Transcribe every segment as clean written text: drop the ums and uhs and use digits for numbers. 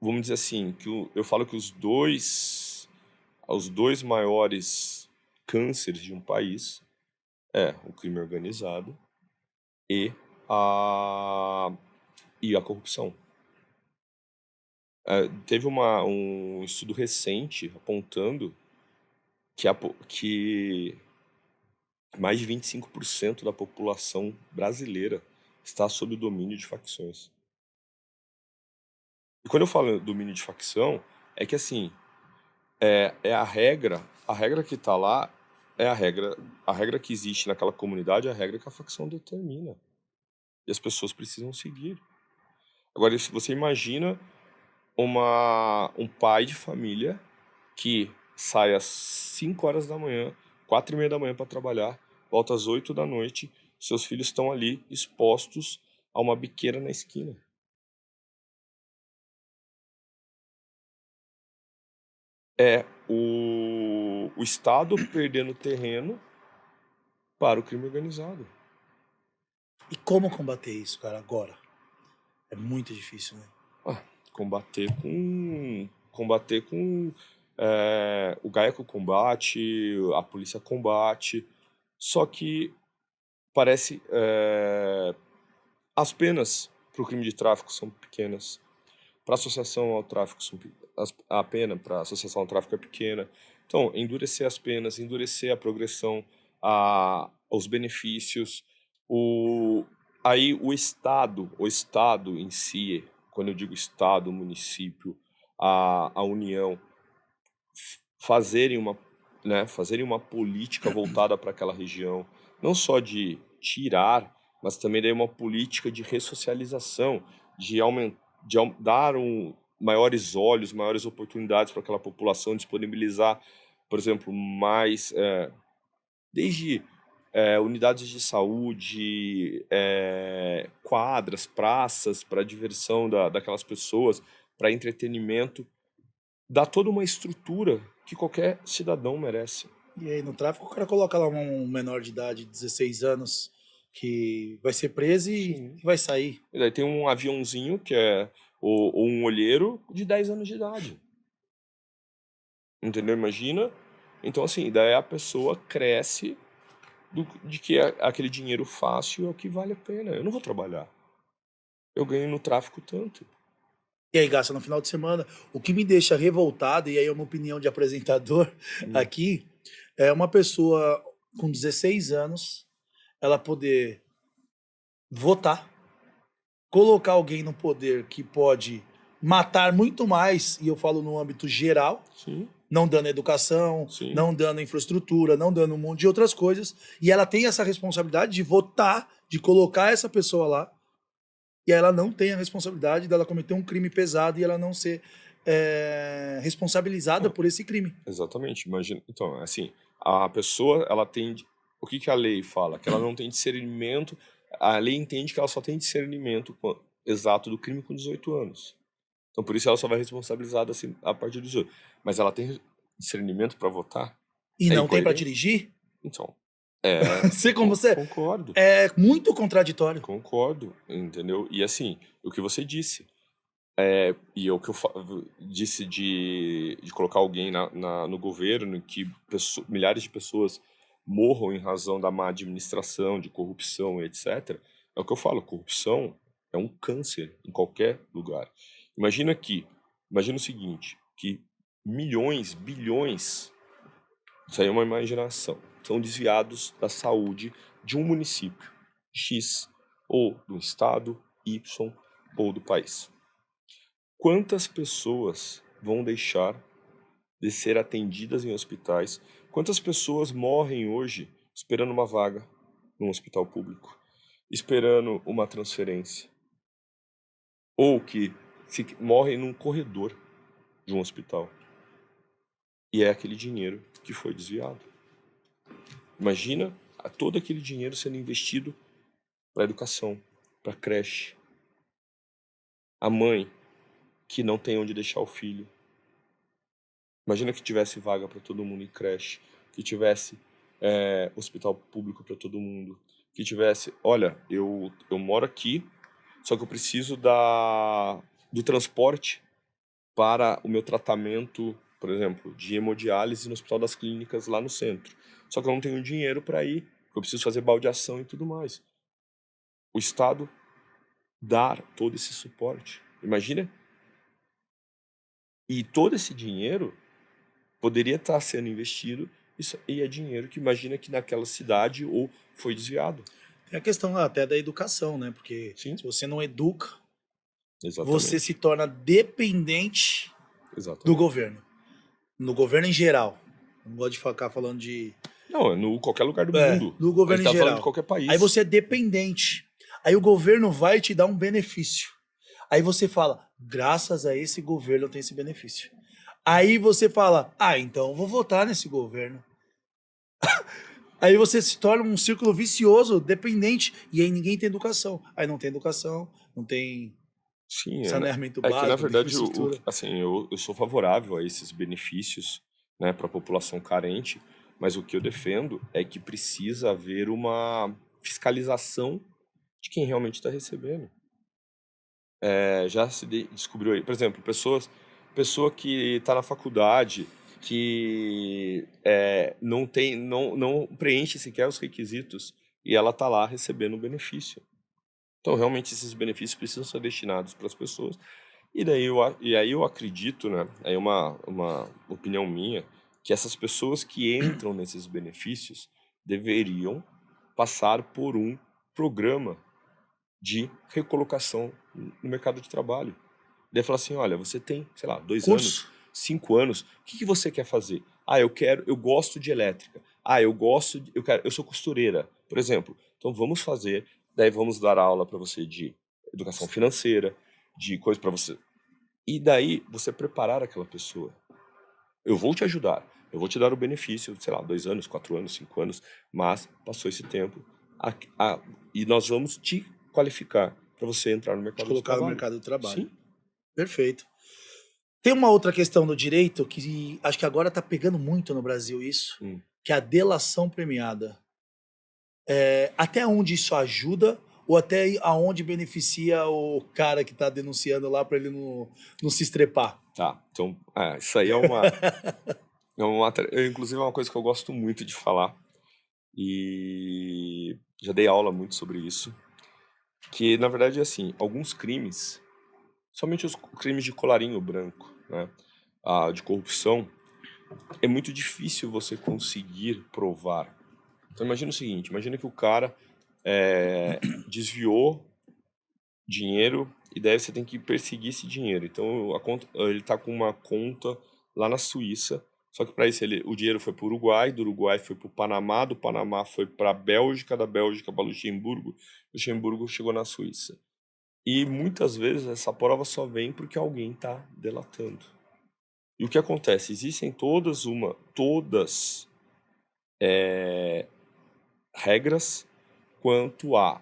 vamos dizer assim, que eu falo que os dois maiores cânceres de um país é o crime organizado e a, e a corrupção. Teve um estudo recente apontando que mais de 25% da população brasileira está sob o domínio de facções. E quando eu falo domínio de facção, é que assim, é a regra que está lá é a regra que existe naquela comunidade é a regra que a facção determina. E as pessoas precisam seguir. Agora, se você imagina um pai de família que sai às 5 horas da manhã, 4:30 da manhã para trabalhar, volta às 8 da noite, seus filhos estão ali expostos a uma biqueira na esquina. É o Estado perdendo terreno para o crime organizado. E como combater isso, cara, agora? É muito difícil, né? Ah, combater com o GAECO combate, a polícia combate, só que parece as penas para o crime de tráfico são pequenas, para associação ao tráfico a pena para associação ao tráfico é pequena. Então, endurecer as penas, endurecer a progressão, os benefícios, o aí o estado em si, quando eu digo estado, o município, a União, fazerem uma, né, fazerem uma política voltada para aquela região, não só de tirar, mas também daí uma política de ressocialização, dar maiores olhos, maiores oportunidades para aquela população, disponibilizar, por exemplo, mais, desde unidades de saúde, quadras, praças para diversão daquelas pessoas, para entretenimento, dá toda uma estrutura que qualquer cidadão merece. E aí, no tráfico, o cara coloca lá um menor de idade, 16 anos, que vai ser preso e Sim. vai sair. E daí tem um aviãozinho que é um olheiro de 10 anos de idade. Entendeu? Imagina. Então, assim, daí a pessoa cresce de que aquele dinheiro fácil é o que vale a pena. Eu não vou trabalhar. Eu ganho no tráfico tanto. E aí gasta no final de semana. O que me deixa revoltado, e aí é uma opinião de apresentador Hum. aqui, é uma pessoa com 16 anos, ela poder votar, colocar alguém no poder que pode matar muito mais, e eu falo no âmbito geral, Sim, não dando educação, sim. não dando infraestrutura, não dando um monte de outras coisas, e ela tem essa responsabilidade de votar, de colocar essa pessoa lá, e ela não tem a responsabilidade dela cometer um crime pesado e ela não ser responsabilizada Não, por esse crime. exatamente. Imagina. Então, assim, a pessoa, ela tem. O que a lei fala? Que ela não tem discernimento. A lei entende que ela só tem discernimento exato do crime com 18 anos. Então, por isso ela só vai responsabilizada assim, a partir dos 18. Mas ela tem discernimento para votar? E É não tem para incoerente? dirigir? Então, é, Você como você concordo, é muito contraditório. concordo, entendeu? E assim, o que você disse, e é o que disse de colocar alguém no governo, que milhares de pessoas morram em razão da má administração, de corrupção, etc. É o que eu falo, corrupção é um câncer em qualquer lugar. Imagina que, imagina o seguinte, que milhões, bilhões, isso aí é uma imaginação, são desviados da saúde de um município X, ou do estado Y, ou do país. Quantas pessoas vão deixar de ser atendidas em hospitais? Quantas pessoas morrem hoje esperando uma vaga num hospital público, esperando uma transferência? Ou que morrem num corredor de um hospital? E é aquele dinheiro que foi desviado. Imagina todo aquele dinheiro sendo investido para educação, para creche. A mãe que não tem onde deixar o filho. Imagina que tivesse vaga para todo mundo em creche, que tivesse hospital público para todo mundo, que tivesse, olha, eu moro aqui, só que eu preciso do transporte para o meu tratamento, por exemplo, de hemodiálise no Hospital das Clínicas lá no centro. Só que eu não tenho dinheiro para ir, porque eu preciso fazer baldeação e tudo mais. O Estado dar todo esse suporte. Imagina. E todo esse dinheiro poderia estar sendo investido, e é dinheiro que imagina que naquela cidade ou foi desviado. Tem a questão até da educação, né? Porque Sim, se você não educa, você se exatamente. torna dependente do Exatamente. governo. No governo em geral. Não gosto de ficar falando de. Não, é no qualquer lugar do mundo. Do A gente governo em tá falando de geral. qualquer Aí país. você é dependente. Aí o governo vai te dar um benefício. Aí você fala, graças a esse governo eu tenho esse benefício. Aí você fala, então eu vou votar nesse governo. Aí você se torna um círculo vicioso, dependente, e aí ninguém tem educação. Aí não tem educação, não tem Sim, saneamento é que na básico, não tem verdade, infraestrutura. assim, eu sou favorável a esses benefícios, né, para a população carente, mas o que eu defendo é que precisa haver uma fiscalização de quem realmente está recebendo. Já se descobriu aí, por exemplo, pessoa que está na faculdade, que não preenche sequer os requisitos e ela está lá recebendo o benefício. Então, realmente, esses benefícios precisam ser destinados para as pessoas. E aí eu acredito, né? Aí é uma opinião minha, que essas pessoas que entram nesses benefícios deveriam passar por um programa de recolocação no mercado de trabalho. Daí fala assim, olha, você tem, sei lá, 2 anos, Curso. 5 anos, o que você quer fazer? Eu gosto de elétrica. Eu sou costureira, por exemplo. Então vamos fazer, daí vamos dar aula para você de educação financeira, de coisa para você. E daí você preparar aquela pessoa. Eu vou te ajudar, eu vou te dar o benefício, sei lá, 2 anos, 4 anos, 5 anos, mas passou esse tempo a- a- e nós vamos te qualificar para você entrar no De mercado de colocar no trabalho. mercado do trabalho. Sim. Perfeito. Tem uma outra questão do direito que acho que agora está pegando muito no Brasil isso, Hum. que é a delação premiada. Até onde isso ajuda ou até aonde beneficia o cara que está denunciando lá para ele não se estrepar? Tá, então, isso aí inclusive é uma coisa que eu gosto muito de falar e já dei aula muito sobre isso, que na verdade é assim, alguns crimes, somente os crimes de colarinho branco, né, de corrupção, é muito difícil você conseguir provar. Então imagina o seguinte, imagina que o cara desviou dinheiro e daí você tem que perseguir esse dinheiro. Então ele tá com uma conta lá na Suíça, só que para isso o dinheiro foi para o Uruguai, do Uruguai foi para o Panamá, do Panamá foi para a Bélgica, da Bélgica para Luxemburgo, Luxemburgo chegou na Suíça. E muitas vezes essa prova só vem porque alguém está delatando. E o que acontece? Existem todas regras quanto a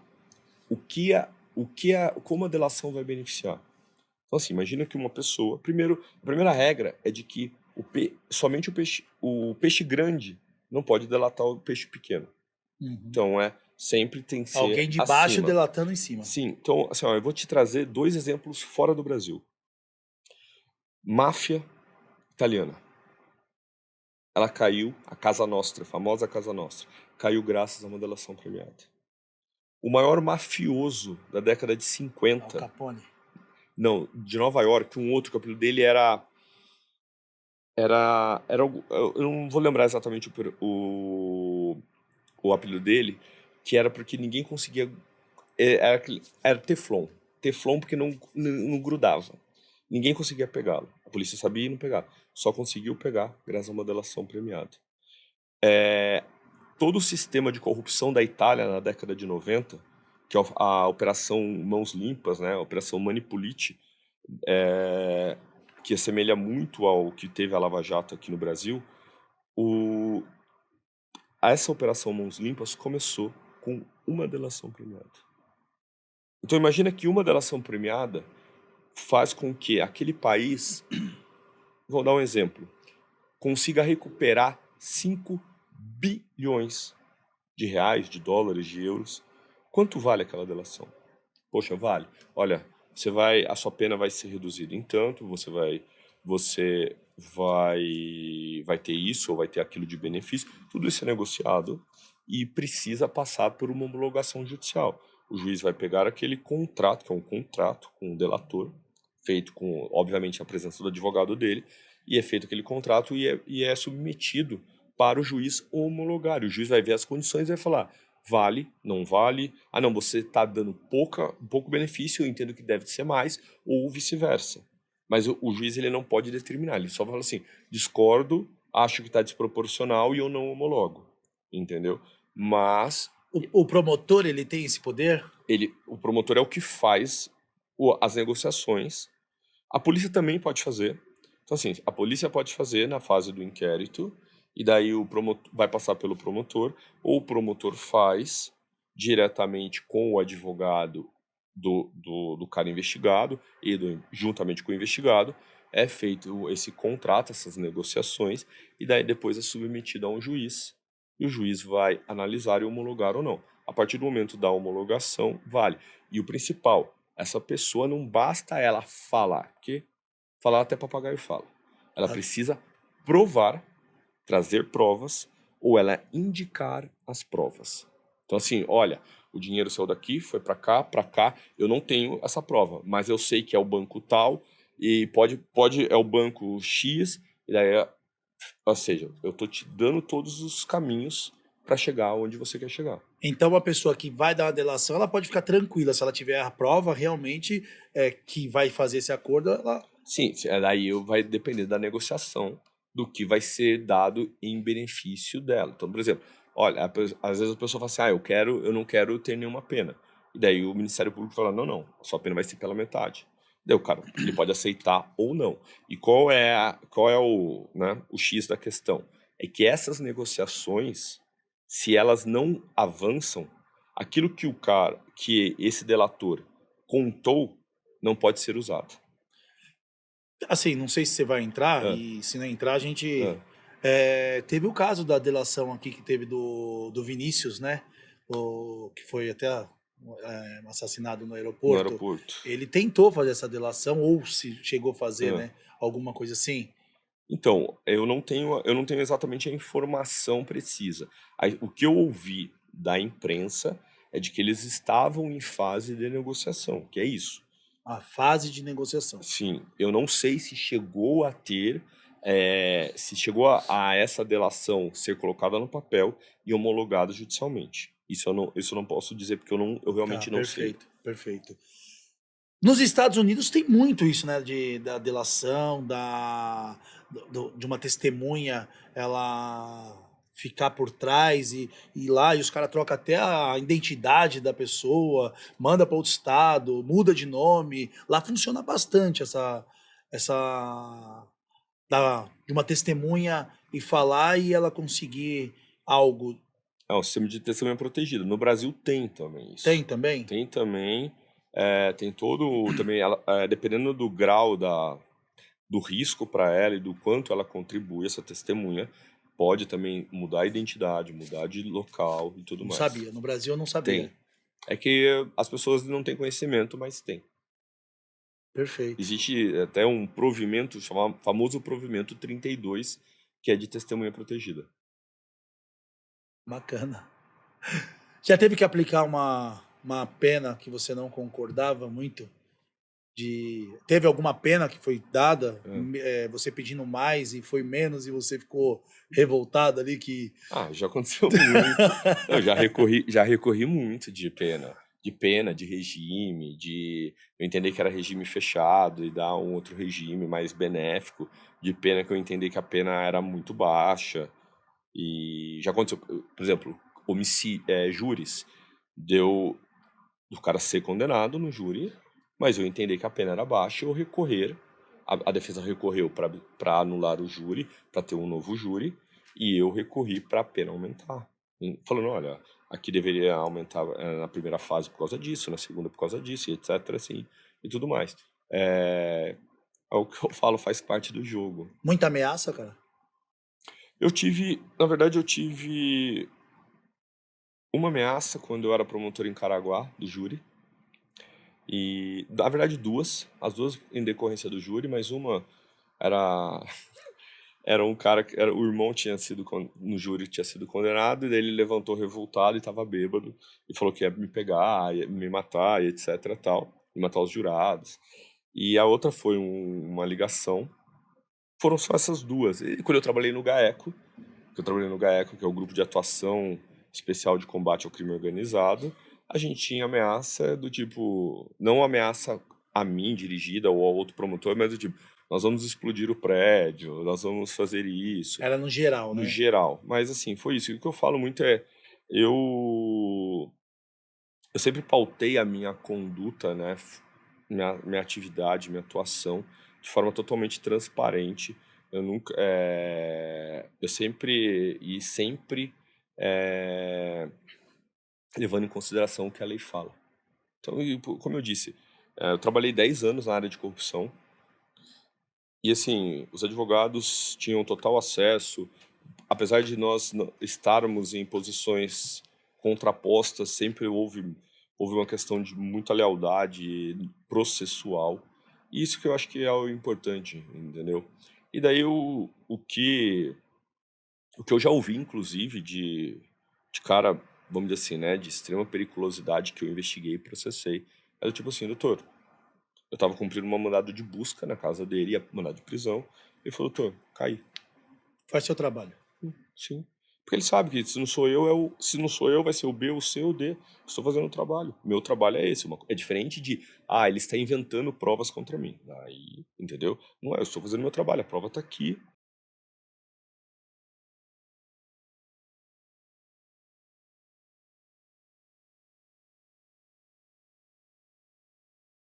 como a delação vai beneficiar. Então, assim, imagina que uma pessoa. Primeiro, a primeira regra é de que somente o peixe grande não pode delatar o peixe pequeno. Uhum. Então, sempre tem que ser Alguém de baixo acima. delatando em cima. Sim, então, assim, eu vou te trazer 2 exemplos fora do Brasil. Máfia italiana. Ela caiu, a Casa Nostra, a famosa Casa Nostra, caiu graças a uma delação premiada. O maior mafioso da década de Al 50, Capone. não, de Nova York, um outro, que o apelido dele eu não vou lembrar exatamente o apelido dele, que era porque ninguém conseguia, era Teflon. Teflon porque não grudava. Ninguém conseguia pegá-lo. A polícia sabia e não pegava. Só conseguiu pegar graças a uma delação premiada. Todo o sistema de corrupção da Itália na década de 90, que é a Operação Mãos Limpas, né, a Operação Manipulite, que assemelha muito ao que teve a Lava Jato aqui no Brasil, essa Operação Mãos Limpas começou com uma delação premiada. Então imagina que uma delação premiada faz com que aquele país, vou dar um exemplo, consiga recuperar 5 bilhões de reais, de dólares, de euros. Quanto vale aquela delação? Poxa, vale. Olha, a sua pena vai ser reduzida em tanto, você vai ter isso ou vai ter aquilo de benefício. Tudo isso é negociado e precisa passar por uma homologação judicial. O juiz vai pegar aquele contrato, que é um contrato com o delator, feito com, obviamente, a presença do advogado dele, e é feito aquele contrato e é submetido para o juiz homologar. O juiz vai ver as condições e vai falar: vale, não vale, ah não, você está dando pouco benefício, eu entendo que deve ser mais, ou vice-versa. Mas o juiz ele não pode determinar, ele só fala assim: discordo, acho que está desproporcional e eu não homologo, entendeu? Mas O promotor, ele tem esse poder? o promotor é o que faz as negociações. A polícia também pode fazer. Então, assim, a polícia pode fazer na fase do inquérito, e daí o promotor vai passar pelo promotor, ou o promotor faz diretamente com o advogado do cara investigado e juntamente com o investigado, é feito esse contrato, essas negociações, e daí depois é submetido a um juiz, e o juiz vai analisar e homologar ou não. A partir do momento da homologação, vale. E o principal, essa pessoa não basta ela falar, porque falar até papagaio fala. Ela Ah, precisa provar, trazer provas, ou ela indicar as provas. Então, assim, olha, o dinheiro saiu daqui, foi para cá, eu não tenho essa prova, mas eu sei que é o banco tal, e é o banco X, e daí, ou seja, eu tô te dando todos os caminhos para chegar onde você quer chegar. Então, uma pessoa que vai dar uma delação, ela pode ficar tranquila. Se ela tiver a prova realmente que vai fazer esse acordo, ela... Sim, daí vai depender da negociação do que vai ser dado em benefício dela. Então, por exemplo, olha, às vezes a pessoa fala assim: ah, eu não quero ter nenhuma pena. E daí o Ministério Público fala: não, não, a sua pena vai ser pela metade. Daí o cara, ele pode aceitar ou não. E qual é o X da questão? É que essas negociações, se elas não avançam, aquilo que esse delator contou, não pode ser usado. Assim, não sei se você vai entrar, Ah, e se não entrar, a gente... ah. teve o caso da delação aqui que teve do Vinícius, né? Que foi até assassinado no No aeroporto. aeroporto. Ele tentou fazer essa delação, ou se chegou a fazer, Ah. né? Alguma coisa assim. Então, eu não tenho exatamente a informação precisa. O que eu ouvi da imprensa é de que eles estavam em fase de negociação, que é isso. A fase de negociação. Sim, eu não sei se chegou a ter, se chegou a essa delação ser colocada no papel e homologada judicialmente. Isso eu não posso dizer porque eu Tá, realmente não sei. perfeito, perfeito. Nos Estados Unidos tem muito isso, né, da delação, de uma testemunha, ela ficar por trás e ir lá e os caras trocam até a identidade da pessoa, manda para outro estado, muda de nome. Lá funciona bastante essa de uma testemunha e falar e ela conseguir algo. É um sistema de testemunha protegida. No Brasil tem também Tem isso. também? Tem também, tem todo também, dependendo do grau do risco para ela e do quanto ela contribui, essa testemunha, pode também mudar a identidade, mudar de local e tudo Não mais. sabia. No Brasil eu não sabia. Tem. É que as pessoas não têm conhecimento, mas tem. Perfeito. Existe até um provimento, famoso provimento 32, que é de testemunha protegida. Bacana. Já teve que aplicar uma pena que você não concordava muito? Teve alguma pena que foi dada, É. você pedindo mais e foi menos e você ficou revoltado ali que... Ah, já aconteceu muito. Eu já recorri muito de pena, de regime, de eu entender que era regime fechado e dar um outro regime mais benéfico, de pena que eu entendi que a pena era muito baixa. E já aconteceu, por exemplo, júris, deu do cara ser condenado no júri, mas eu entendi que a pena era baixa, eu recorrer, a defesa recorreu para anular o júri, para ter um novo júri, e eu recorri para a pena aumentar. Falando, olha, aqui deveria aumentar na primeira fase por causa disso, na segunda por causa disso, e etc, assim, e tudo mais. É o que eu falo, faz parte do jogo. Muita ameaça, cara? Na verdade, eu tive uma ameaça quando eu era promotor em Caraguá, do júri. E, na verdade, as duas em decorrência do júri, mas uma era era um cara que era, o irmão tinha sido no júri tinha sido condenado e daí ele levantou revoltado e estava bêbado e falou que ia me pegar, ia me matar e etc tal, e matar os jurados. E a outra foi uma ligação. Foram só essas duas. E quando eu trabalhei no GAECO, que é o Grupo de Atuação Especial de Combate ao Crime Organizado, a gente tinha ameaça do tipo, não ameaça a mim dirigida ou ao outro promotor, mas do tipo, nós vamos explodir o prédio, nós vamos fazer isso, Era no geral, no né? geral. Mas assim, foi isso. E o que eu falo muito é, eu, eu sempre pautei a minha conduta, né, minha atividade, minha atuação de forma totalmente transparente. Eu nunca, eu sempre é, levando em consideração o que a lei fala. Então, como eu disse, eu trabalhei 10 anos na área de corrupção e, assim, os advogados tinham total acesso, apesar de nós estarmos em posições contrapostas, sempre houve uma questão de muita lealdade processual. E isso que eu acho que é o importante, entendeu? E daí o que eu já ouvi, inclusive, de cara, vamos dizer assim, né, de extrema periculosidade que eu investiguei e processei, era tipo assim, doutor, eu tava cumprindo uma mandado de busca na casa dele, mandado de prisão, ele falou, doutor, cai. Faz seu trabalho. Sim. Porque ele sabe que se não sou eu, vai ser o B, o C, o D. Estou fazendo o trabalho. Meu trabalho é esse. É diferente de, ele está inventando provas contra mim. Aí, entendeu? Não é, eu estou fazendo meu trabalho. A prova está aqui.